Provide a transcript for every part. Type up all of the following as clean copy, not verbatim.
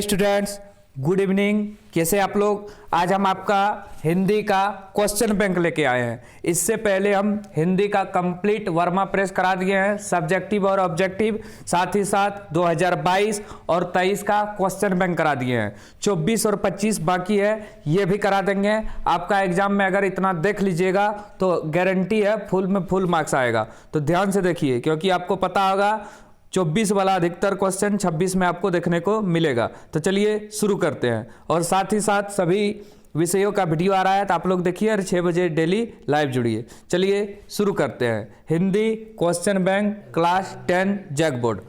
Students, good evening. कैसे आप लोग? आज हम आपका हिंदी का क्वेश्चन बैंक लेके आए हैं। इससे पहले हम हिंदी का कंप्लीट वर्मा प्रेस करा दिए हैं, सब्जेक्टिव और ऑब्जेक्टिव, साथ ही साथ 2022 और 23 का क्वेश्चन बैंक करा दिए हैं। 24 और 25 बाकी है, ये भी करा देंगे। आपका एग्जाम में अगर इतना देख लीजिएगा तो गारंटी है फुल में फुल मार्क्स आएगा। तो ध्यान से देखिए, क्योंकि आपको पता होगा 24 वाला अधिकतर क्वेश्चन 26 में आपको देखने को मिलेगा। तो चलिए शुरू करते हैं। और साथ ही साथ सभी विषयों का वीडियो आ रहा है, तो आप लोग देखिए और 6 बजे डेली लाइव जुड़िए। चलिए शुरू करते हैं। Hindi question bank class 10 JAC board.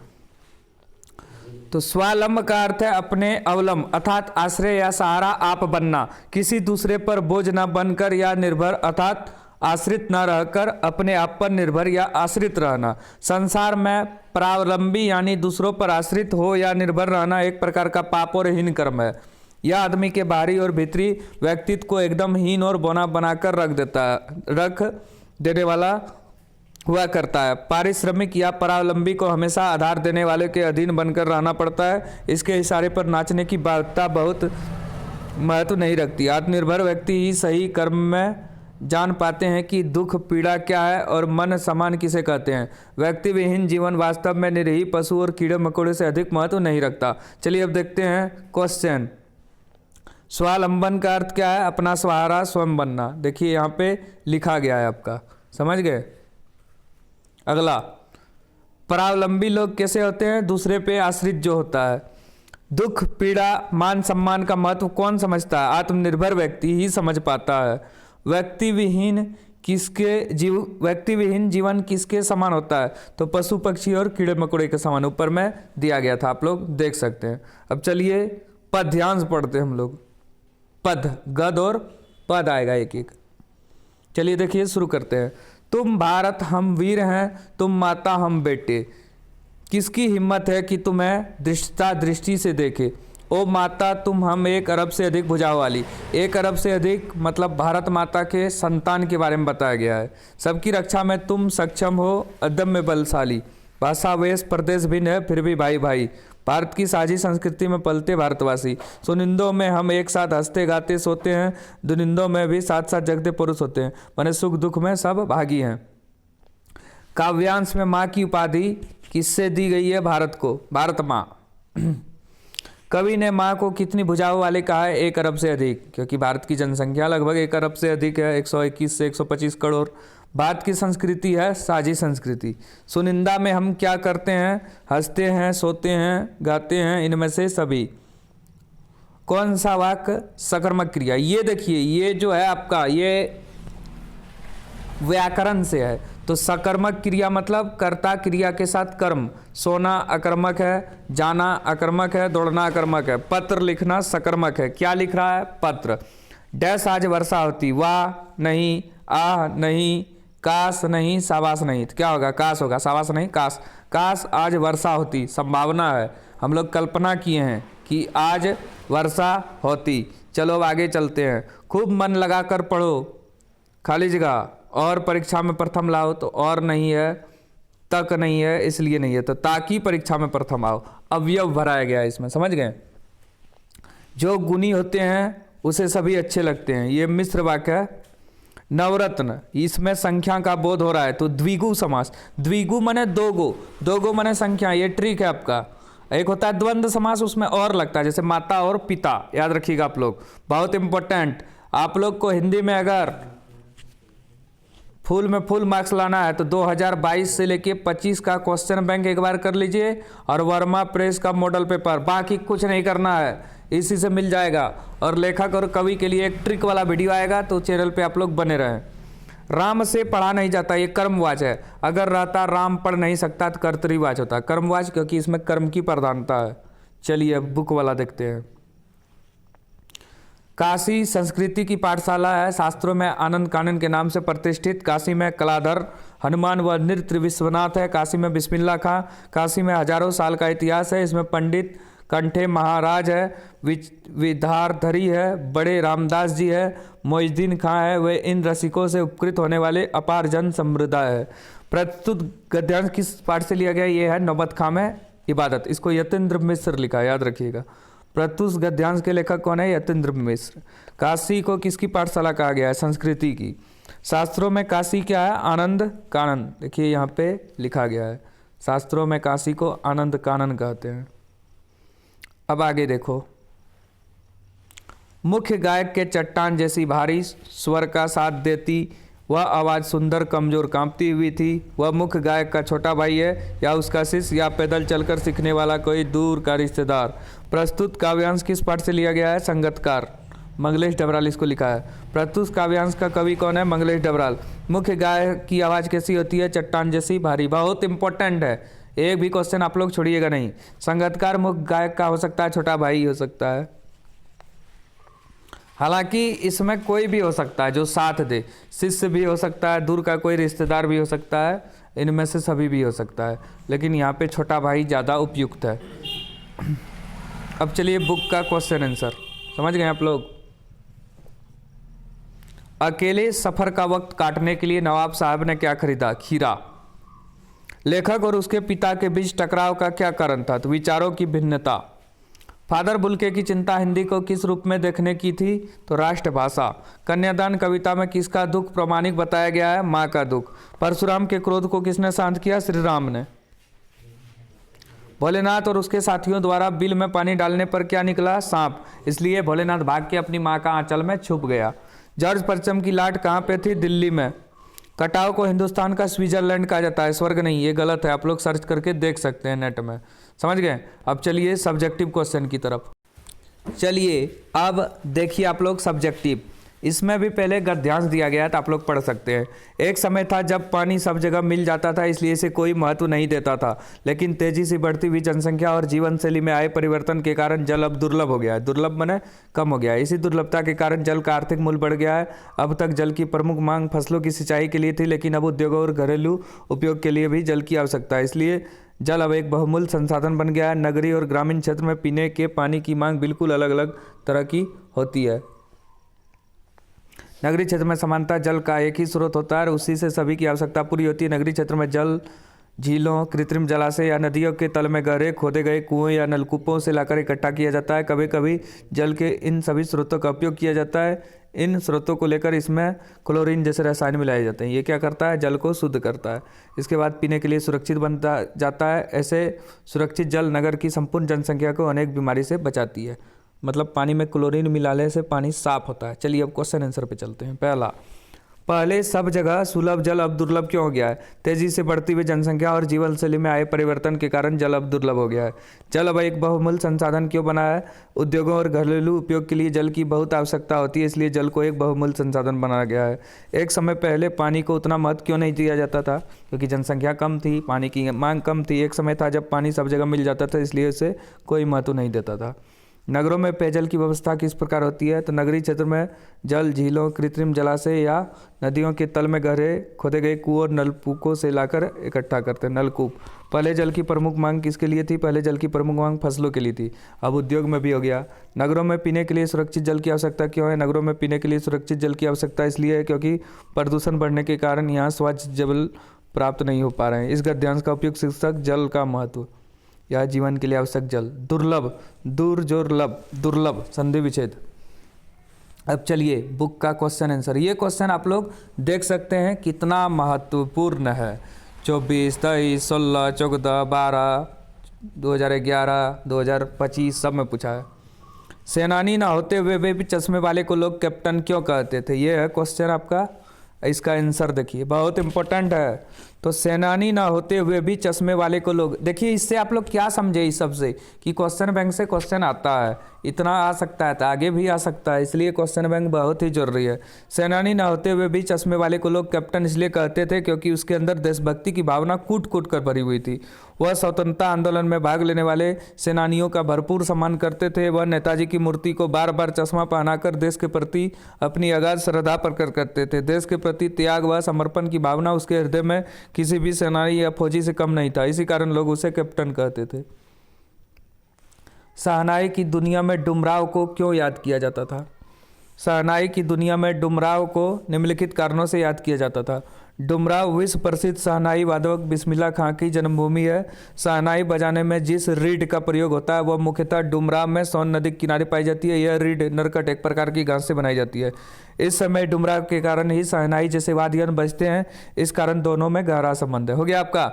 तो स्वावलंब का अर्थ है अपने अवलंब अर्थात आश्रय या सहारा आप बनना, किसी दूसरे पर बोझ न बनकर या निर्भर अर्थात आश्रित न रहकर अपने आप पर निर्भर या आश्रित रहना। संसार में परावलंबी यानी दूसरों पर आश्रित हो या निर्भर रहना एक प्रकार का पाप और हीन कर्म है। यह आदमी के बाहरी और भीतरी व्यक्तित्व को एकदम हीन और बौना बनाकर रख देने वाला हुआ करता है। पारिश्रमिक या परावलंबी को हमेशा आधार देने वाले के अधीन बनकर रहना पड़ता है। इसके इशारे पर नाचने की बाध्यता बहुत महत्व नहीं रखती। आत्मनिर्भर व्यक्ति ही सही कर्म में जान पाते हैं कि दुख पीड़ा क्या है और मन समान किसे कहते हैं। व्यक्ति विहीन जीवन वास्तव में निरीह पशु और कीड़े मकोड़े से अधिक महत्व नहीं रखता। चलिए अब देखते हैं क्वेश्चन। स्वावलंबन का अर्थ क्या है? अपना सहारा स्वयं बनना। देखिए यहाँ पे लिखा गया है, आपका समझ गए। अगला, परावलंबी लोग कैसे होते हैं? दूसरे पे आश्रित जो होता है। दुख पीड़ा मान सम्मान का महत्व कौन समझता है? आत्मनिर्भर व्यक्ति ही समझ पाता है। व्यक्ति विहीन जीवन किसके समान होता है? तो पशु पक्षी और कीड़े मकोड़े के समान। ऊपर में दिया गया था, आप लोग देख सकते हैं। अब चलिए पद ध्यान से पढ़ते हैं हम लोग। पद, गद और पद आएगा एक एक। चलिए देखिए शुरू करते हैं। तुम भारत हम वीर हैं, तुम माता हम बेटे। किसकी हिम्मत है कि तुम्हें दृष्टि से देखे? ओ माता तुम हम 1 अरब से अधिक भुजाओं वाली। 1 अरब से अधिक मतलब भारत माता के संतान के बारे में बताया गया है। सबकी रक्षा में तुम सक्षम हो, अदम्य बलशाली। भाषा वेश प्रदेश भिन्न है फिर भी भाई भाई। भारत की साझी संस्कृति में पलते भारतवासी। सुनिंदों में हम एक साथ हंसते गाते सोते हैं, दुनिंदों में भी साथ साथ जगते पुरुष होते हैं। माने सुख दुख में सब भागी हैं। काव्यांश में माँ की उपाधि किससे दी गई है? भारत को, भारत माँ। कवि ने माँ को कितनी भुजाओं वाले कहा है? 1 अरब से अधिक, क्योंकि भारत की जनसंख्या लगभग 1 अरब से अधिक है, 121 से 125 करोड़। भारत की संस्कृति है साझी संस्कृति। सुनिंदा में हम क्या करते हैं? हंसते हैं, सोते हैं, गाते हैं, इनमें से सभी। कौन सा वाक्य सकर्मक क्रिया? ये देखिए, ये जो है आपका ये व्याकरण से है। तो सकर्मक क्रिया मतलब कर्ता क्रिया के साथ कर्म। सोना अकर्मक है, जाना अकर्मक है, दौड़ना अकर्मक है। पत्र लिखना सकर्मक है। क्या लिख रहा है? पत्र। डैश आज वर्षा होती। वाह नहीं, आह नहीं, काश नहीं, शाबाश नहीं। तो क्या होगा? काश होगा, शाबाश नहीं, काश। काश आज वर्षा होती, संभावना है। हम लोग कल्पना किए हैं कि आज वर्षा होती। चलो अब आगे चलते हैं। खूब मन लगा कर पढ़ो, खाली जगह। और परीक्षा में प्रथम लाओ, तो और नहीं है, तक नहीं है, इसलिए नहीं है। तो ताकि परीक्षा में प्रथम आओ, अवयव भराया गया है इसमें, समझ गए। जो गुणी होते हैं उसे सभी अच्छे लगते हैं। ये मिश्र वाक्य है। नवरत्न, इसमें संख्या का बोध हो रहा है। तो द्विगु समास। द्विगु माने 2 गो, 2 गो माने संख्या। ये ट्रिक है आपका। एक होता है द्वंद्व समास, उसमें और लगता है, जैसे माता और पिता। याद रखिएगा आप लोग, बहुत इंपॉर्टेंट। आप लोग को हिंदी में अगर फुल में फुल मार्क्स लाना है तो 2022 से लेके 25 का क्वेश्चन बैंक एक बार कर लीजिए और वर्मा प्रेस का मॉडल पेपर। बाकी कुछ नहीं करना है, इसी से मिल जाएगा। और लेखक और कवि के लिए एक ट्रिक वाला वीडियो आएगा, तो चैनल पे आप लोग बने रहें। राम से पढ़ा नहीं जाता, ये कर्मवाच है। अगर रहता राम पढ़ नहीं सकता तो कर्तरीवाच होता। कर्मवाच क्योंकि इसमें कर्म की प्रधानता है। चलिए अब बुक वाला देखते हैं। काशी संस्कृति की पाठशाला है। शास्त्रों में आनंद कानन के नाम से प्रतिष्ठित। काशी में कलाधर हनुमान व नृत्य विश्वनाथ है। काशी में बिस्मिल्लाह खां। काशी में हजारों साल का इतिहास है। इसमें पंडित कंठे महाराज है, विधारधरी है, बड़े रामदास जी है, मोइनुद्दीन खां है। वे इन रसिकों से उपकृत होने वाले अपार जन समुदाय है। प्रस्तुत गद्यांश किस पाठ से लिया गया? ये है नौबत खां में इबादत। इसको यतेंद्र मिश्र लिखा है, याद रखिएगा। प्रत्युष गद्यांश के लेखक कौन है? यतीन्द्र मिश्र। काशी को किसकी पाठशाला कहा गया है? संस्कृति की। शास्त्रों में काशी क्या है? आनंद कानन। देखिए यहाँ पे लिखा गया है, शास्त्रों में काशी को आनंद कानन कहते हैं। अब आगे देखो, मुख्य गायक के चट्टान जैसी भारी स्वर का साथ देती वह आवाज़ सुंदर कमजोर कांपती हुई थी। वह मुख्य गायक का छोटा भाई है या उसका शिष्य या पैदल चलकर सीखने वाला कोई दूर का रिश्तेदार। प्रस्तुत काव्यांश किस पाठ से लिया गया है? संगतकार। मंगलेश डबराल इसको लिखा है। प्रस्तुत काव्यांश का कवि कौन है? मंगलेश डबराल। मुख्य गायक की आवाज़ कैसी होती है? चट्टान जैसी भारी। बहुत इंपॉर्टेंट है, एक भी क्वेश्चन आप लोग छोड़िएगा नहीं। संगतकार मुख्य गायक का हो सकता है, छोटा भाई हो सकता है। हालांकि इसमें कोई भी हो सकता है जो साथ दे, शिष्य भी हो सकता है, दूर का कोई रिश्तेदार भी हो सकता है, इनमें से सभी भी हो सकता है, लेकिन यहाँ पे छोटा भाई ज़्यादा उपयुक्त है। अब चलिए बुक का क्वेश्चन आंसर समझ गए आप लोग। अकेले सफर का वक्त काटने के लिए नवाब साहब ने क्या खरीदा? खीरा। लेखक और उसके पिता के बीच टकराव का क्या कारण था? तो विचारों की भिन्नता। फादर बुल्के की चिंता हिंदी को किस रूप में देखने की थी? तो राष्ट्रभाषा। कन्यादान कविता में किसका दुख प्रामाणिक बताया गया है? माँ का दुख। परशुराम के क्रोध को किसने शांत किया? श्री राम ने। भोलेनाथ और उसके साथियों द्वारा बिल में पानी डालने पर क्या निकला? सांप। इसलिए भोलेनाथ भाग के अपनी माँ का आंचल में छुप गया। जॉर्ज परचम की लाट कहाँ पे थी? दिल्ली में। कटाव को हिंदुस्तान का स्विट्जरलैंड कहा जाता है, स्वर्ग नहीं, ये गलत है, आप लोग सर्च करके देख सकते हैं नेट में। समझ गए? अब चलिए सब्जेक्टिव क्वेश्चन की तरफ। चलिए अब देखिए आप लोग सब्जेक्टिव, इसमें भी पहले गद्यांश दिया गया है तो आप लोग पढ़ सकते हैं। एक समय था जब पानी सब जगह मिल जाता था, इसलिए इसे कोई महत्व नहीं देता था, लेकिन तेजी से बढ़ती हुई जनसंख्या और जीवन शैली में आए परिवर्तन के कारण जल अब दुर्लभ हो गया है। दुर्लभ माने कम हो गया है। इसी दुर्लभता के कारण जल का आर्थिक मूल्य बढ़ गया है। अब तक जल की प्रमुख मांग फसलों की सिंचाई के लिए थी, लेकिन अब उद्योगों और घरेलू उपयोग के लिए भी जल की आवश्यकता है। इसलिए जल अब एक बहुमूल्य संसाधन बन गया है। नगरीय और ग्रामीण क्षेत्र में पीने के पानी की मांग बिल्कुल अलग अलग तरह की होती है। नगरीय क्षेत्र में सामान्यतः जल का एक ही स्रोत होता है और उसी से सभी की आवश्यकता पूरी होती है। नगरीय क्षेत्र में जल झीलों, कृत्रिम जलाशय या नदियों के तल में गहरे खोदे गए कुएं या नलकूपों से लाकर इकट्ठा किया जाता है। कभी कभी जल के इन सभी स्रोतों का उपयोग किया जाता है। इन स्रोतों को लेकर इसमें क्लोरीन जैसे रसायन मिलाए जाते हैं। ये क्या करता है? जल को शुद्ध करता है। इसके बाद पीने के लिए सुरक्षित बनता जाता है। ऐसे सुरक्षित जल नगर की संपूर्ण जनसंख्या को अनेक बीमारी से बचाती है। मतलब पानी में क्लोरीन मिलाने से पानी साफ होता है। चलिए अब क्वेश्चन आंसर पे चलते हैं। पहला, पहले सब जगह सुलभ जल अब दुर्लभ क्यों हो गया है? तेजी से बढ़ती हुई जनसंख्या और जीवन शैली में आए परिवर्तन के कारण जल अब दुर्लभ हो गया है। जल अब एक बहुमूल्य संसाधन क्यों बना है? उद्योगों और घरेलू उपयोग के लिए जल की बहुत आवश्यकता होती है, इसलिए जल को एक बहुमूल्य संसाधन बनाया गया है। एक समय पहले पानी को उतना महत्व क्यों नहीं दिया जाता था? क्योंकि जनसंख्या कम थी, पानी की मांग कम थी। एक समय था जब पानी सब जगह मिल जाता था, इसलिए उसे कोई महत्व नहीं देता था। नगरों में पेयजल की व्यवस्था किस प्रकार होती है? तो नगरीय क्षेत्र में जल झीलों, कृत्रिम जलाशय या नदियों के तल में गहरे खोदे गए कुओं और नलकूपों से लाकर इकट्ठा करते हैं। नलकूप। पहले जल की प्रमुख मांग किसके लिए थी? पहले जल की प्रमुख मांग फसलों के लिए थी। अब उद्योग में भी हो गया। नगरों में पीने के लिए सुरक्षित जल की आवश्यकता क्यों है? नगरों में पीने के लिए सुरक्षित जल की आवश्यकता इसलिए है क्योंकि प्रदूषण बढ़ने के कारण यहाँ स्वच्छ जल प्राप्त नहीं हो पा रहे हैं। इस गद्यांश का उपयुक्त शीर्षक जल का महत्व या जीवन के लिए आवश्यक जल। दुर्लभ, दुर्लभ, दुर्लभ, संधि विच्छेद। अब चलिए बुक का क्वेश्चन आंसर। ये क्वेश्चन आप लोग देख सकते हैं कितना महत्वपूर्ण है। 24, 23, 16, 14, 12, 2011, 2025 सब में पूछा है। सेनानी ना होते हुए वे भी चश्मे वाले को लोग कैप्टन क्यों कहते थे? ये है क्वेश्चन आपका। इसका आंसर देखिए, बहुत इंपॉर्टेंट है। तो सेनानी ना होते हुए भी चश्मे वाले को लोग, देखिए इससे आप लोग क्या समझे इस सबसे कि क्वेश्चन बैंक से क्वेश्चन आता है, इतना आ सकता है तो आगे भी आ सकता है, इसलिए क्वेश्चन बैंक बहुत ही जरूरी है। सेनानी ना होते हुए भी चश्मे वाले को लोग कैप्टन इसलिए कहते थे क्योंकि उसके अंदर देशभक्ति की भावना कूट कूट कर भरी हुई थी। वह स्वतंत्रता आंदोलन में भाग लेने वाले सेनानियों का भरपूर सम्मान करते थे। वह नेताजी की मूर्ति को बार बार चश्मा पहनाकर देश के प्रति अपनी अगाध श्रद्धा प्रकट करते थे। देश के प्रति त्याग व समर्पण की भावना उसके हृदय में किसी भी सेनानी या फौजी से कम नहीं था। इसी कारण लोग उसे कैप्टन कहते थे। शहनाई की दुनिया में डुमराव को क्यों याद किया जाता था? शहनाई की दुनिया में डुमराव को निम्नलिखित कारणों से याद किया जाता था। डुमराव विश्व प्रसिद्ध शहनाई वादक बिस्मिल्लाह खां की जन्मभूमि है। शहनाई बजाने में जिस रीड का प्रयोग होता है वह मुख्यतः डुमराव में सोन नदी के किनारे पाई जाती है। यह रीड नरकट एक प्रकार की घास से बनाई जाती है। इस समय डुमराव के कारण ही शहनाई जैसे वाद्ययंत्र बजते हैं, इस कारण दोनों में गहरा संबंध है। हो गया आपका,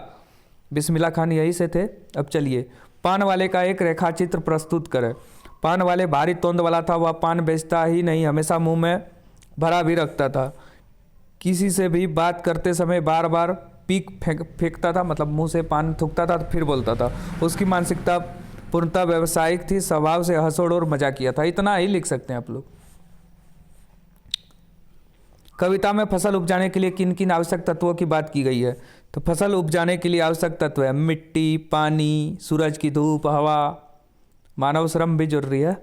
बिस्मिल्लाह खान यही से थे। अब चलिए, पान वाले का एक रेखा चित्र प्रस्तुत करें। पान वाले भारी तोंद वाला था, वह पान बेचता ही नहीं, हमेशा मुंह में भरा भी रखता था। किसी से भी बात करते समय बार बार पीक फेंकता था, मतलब मुंह से पान थूकता था तो फिर बोलता था। उसकी मानसिकता पूर्णतः व्यावसायिक थी, स्वभाव से हंसोड़ और मजाकिया था। इतना ही लिख सकते हैं आप लोग। कविता में फसल उपजाने के लिए किन किन आवश्यक तत्वों की बात की गई है? तो फसल उपजाने के लिए आवश्यक तत्व है मिट्टी, पानी, सूरज की धूप, हवा, मानव श्रम भी जरूरी है।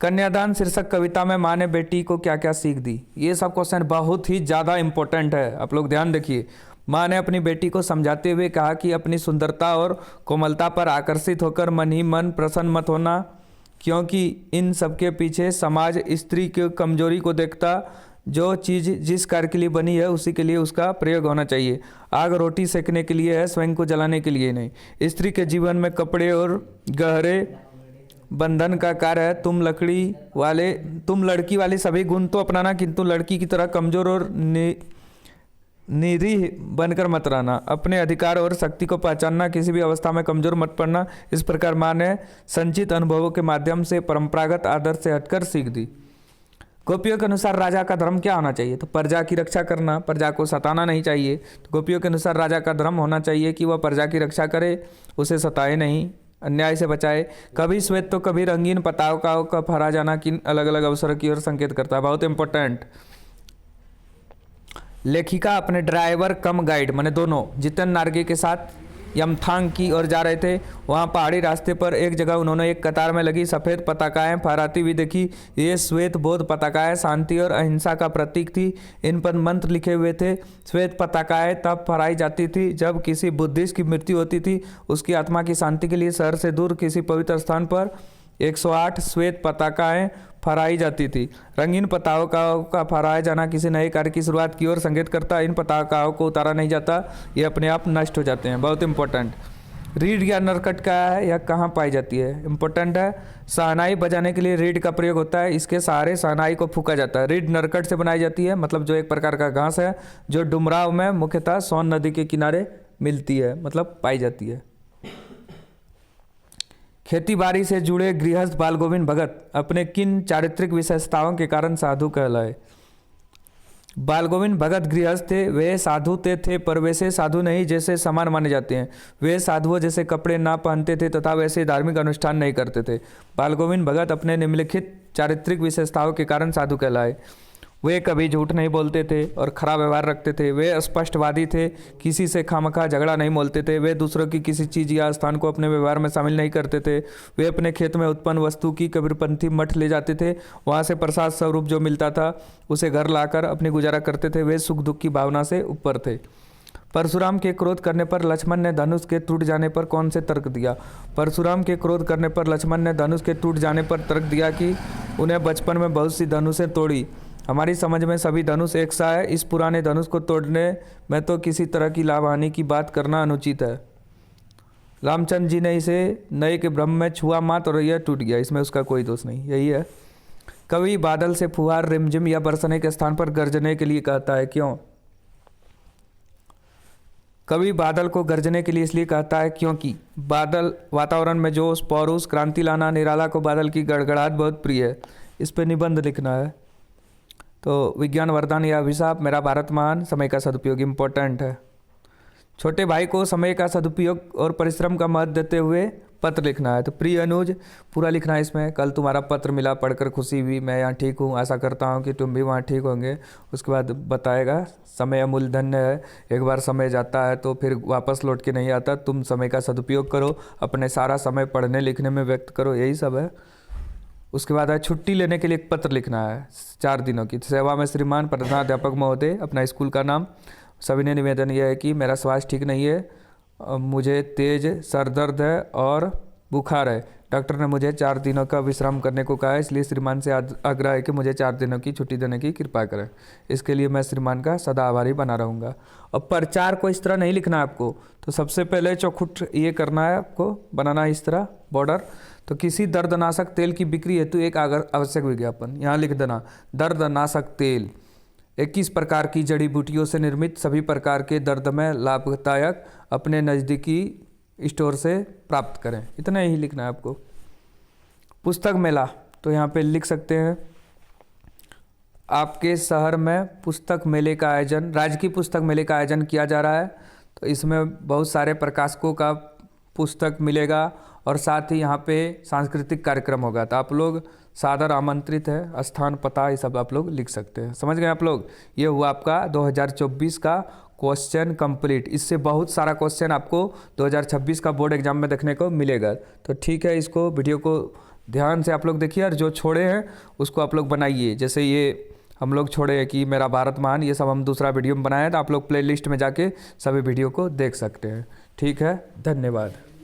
कन्यादान शीर्षक कविता में माँ ने बेटी को क्या क्या सीख दी? ये सब क्वेश्चन बहुत ही ज़्यादा इंपॉर्टेंट है, आप लोग ध्यान रखिए। माँ ने अपनी बेटी को समझाते हुए कहा कि अपनी सुंदरता और कोमलता पर आकर्षित होकर मन ही मन प्रसन्न मत होना, क्योंकि इन सबके पीछे समाज स्त्री की कमजोरी को देखता। जो चीज़ जिस कार्य के लिए बनी है उसी के लिए उसका प्रयोग होना चाहिए। आग रोटी सेकने के लिए है, स्वयं को जलाने के लिए नहीं। स्त्री के जीवन में कपड़े और गहरे बंधन का कार्य है। तुम लड़की वाले सभी गुण तो अपनाना, किंतु लड़की की तरह कमजोर और निरीह बनकर मत रहना। अपने अधिकार और शक्ति को पहचानना, किसी भी अवस्था में कमजोर मत पड़ना। इस प्रकार माँ ने संचित अनुभवों के माध्यम से परंपरागत आदर्श से हटकर सीख दी। गोपियों के अनुसार राजा का धर्म क्या होना चाहिए? तो प्रजा की रक्षा करना, प्रजा को सताना नहीं चाहिए। तो गोपियों के अनुसार राजा का धर्म होना चाहिए कि वह प्रजा की रक्षा करे, उसे सताए नहीं, अन्याय से बचाए। कभी श्वेत तो कभी रंगीन पताकाओं का फहरा जाना किन अलग अलग अवसरों की ओर संकेत करता है? बहुत इंपॉर्टेंट। लेखिका अपने ड्राइवर कम गाइड माने दोनों जितेंद्र नार्गे के साथ यमथांग की ओर जा रहे थे। वहाँ पहाड़ी रास्ते पर एक जगह उन्होंने एक कतार में लगी सफ़ेद पताकाएं फहराती हुई देखी। ये श्वेत बोध पताकाएं शांति और अहिंसा का प्रतीक थी। इन पर मंत्र लिखे हुए थे। श्वेत पताकाएं तब फहराई जाती थी जब किसी बुद्धिस्ट की मृत्यु होती थी। उसकी आत्मा की शांति के लिए शहर से दूर किसी पवित्र स्थान पर 108 श्वेत पताकाएं फहराई जाती थी। रंगीन पताकाओं का फहराया जाना किसी नए कार्य की शुरुआत की ओर संकेत करता है। इन पताकाओं को उतारा नहीं जाता, ये अपने आप नष्ट हो जाते हैं। बहुत इंपॉर्टेंट। रीड या नरकट क्या है या कहाँ पाई जाती है? इंपॉर्टेंट है। शहनाई बजाने के लिए रीड का प्रयोग होता है। इसके सहारे शहनाई को फूंका जाता है। रीड नरकट से बनाई जाती है, मतलब जो एक प्रकार का घास है, जो डुमराव में मुख्यतः सोन नदी के किनारे मिलती है, मतलब पाई जाती है। खेती बाड़ी से जुड़े गृहस्थ बाल गोविंद भगत अपने किन चारित्रिक विशेषताओं के कारण साधु कहलाए? बाल गोविंद भगत गृहस्थ थे। वे साधु थे पर वैसे साधु नहीं जैसे समान माने जाते हैं। वे साधुओं जैसे कपड़े ना पहनते थे तथा वैसे धार्मिक अनुष्ठान नहीं करते थे। बाल गोविंद भगत अपने निम्नलिखित चारित्रिक विशेषताओं के कारण साधु कहलाए। वे कभी झूठ नहीं बोलते थे और खराब व्यवहार रखते थे। वे स्पष्टवादी थे, किसी से खामखा झगड़ा नहीं बोलते थे। वे दूसरों की किसी चीज़ या स्थान को अपने व्यवहार में शामिल नहीं करते थे। वे अपने खेत में उत्पन्न वस्तु की कबीरपंथी मठ ले जाते थे। वहाँ से प्रसाद स्वरूप जो मिलता था उसे घर लाकर अपनी गुजारा करते थे। वे सुख दुख की भावना से ऊपर थे। परशुराम के क्रोध करने पर लक्ष्मण ने धनुष के टूट जाने पर कौन से तर्क दिया? परशुराम के क्रोध करने पर लक्ष्मण ने धनुष के टूट जाने पर तर्क दिया कि उन्हें बचपन में बहुत सी धनुषें तोड़ी। हमारी समझ में सभी धनुष एक सा है। इस पुराने धनुष को तोड़ने में तो किसी तरह की लाभ हानि की बात करना अनुचित है। रामचंद्र जी ने इसे नए के ब्रह्म में छुआ मात और यह टूट गया, इसमें उसका कोई दोष नहीं। यही है। कवि बादल से फुहार रिमझिम या बरसने के स्थान पर गरजने के लिए कहता है, क्यों? कवि बादल को गरजने के लिए इसलिए कहता है क्योंकि बादल वातावरण में जोश, पौरुष, क्रांति लाना। निराला को बादल की गड़गड़ाहट बहुत प्रिय है। इस पर निबंध लिखना है। तो विज्ञान वरदान या अभिशाप, मेरा भारत महान, समय का सदुपयोग इम्पोर्टेंट है। छोटे भाई को समय का सदुपयोग और परिश्रम का महत्व देते हुए पत्र लिखना है। तो प्रिय अनुज पूरा लिखना है इसमें। कल तुम्हारा पत्र मिला, पढ़कर खुशी हुई, मैं यहाँ ठीक हूँ, आशा करता हूँ कि तुम भी वहाँ ठीक होंगे। उसके बाद बताएगा समय अमूल्य धन्य है, एक बार समय जाता है तो फिर वापस लौट के नहीं आता। तुम समय का सदुपयोग करो, अपने सारा समय पढ़ने लिखने में व्यक्त करो, यही सब है। उसके बाद है छुट्टी लेने के लिए एक पत्र लिखना है 4 दिनों की। सेवा में श्रीमान प्रधानाध्यापक महोदय, अपना स्कूल का नाम। सविनय निवेदन यह है कि मेरा स्वास्थ्य ठीक नहीं है, मुझे तेज सर दर्द है और बुखार है। डॉक्टर ने मुझे 4 दिनों का विश्राम करने को कहा है, इसलिए श्रीमान से आग्रह है कि मुझे 4 दिनों की छुट्टी देने की कृपा करें। इसके लिए मैं श्रीमान का सदा आभारी बना रहूँगा। और प्रचार को इस तरह नहीं लिखना है आपको, तो सबसे पहले चौखुट ये करना है आपको, बनाना है इस तरह बॉर्डर। तो किसी दर्दनाशक तेल की बिक्री हेतु एक आवश्यक विज्ञापन, यहाँ लिख देना दर्दनाशक तेल 21 प्रकार की जड़ी बूटियों से निर्मित, सभी प्रकार के दर्द में लाभदायक, अपने नज़दीकी स्टोर से प्राप्त करें। इतना ही लिखना है आपको। पुस्तक मेला, तो यहाँ पे लिख सकते हैं आपके शहर में पुस्तक मेले का आयोजन, राजकीय पुस्तक मेले का आयोजन किया जा रहा है। तो इसमें बहुत सारे प्रकाशकों का पुस्तक मिलेगा और साथ ही यहाँ पे सांस्कृतिक कार्यक्रम होगा। तो आप लोग सादर आमंत्रित है, स्थान पता ये सब आप लोग लिख सकते हैं। समझ गए आप लोग? ये हुआ आपका 2024 का क्वेश्चन कंप्लीट। इससे बहुत सारा क्वेश्चन आपको 2026 का बोर्ड एग्जाम में देखने को मिलेगा। तो ठीक है, इसको वीडियो को ध्यान से आप लोग देखिए और जो छोड़े हैं उसको आप लोग बनाइए। जैसे ये हम लोग छोड़े हैं कि मेरा भारत महान, ये सब हम दूसरा वीडियो में बनाए हैं, तो आप लोग प्लेलिस्ट में जाके सभी वीडियो को देख सकते हैं। ठीक है, धन्यवाद।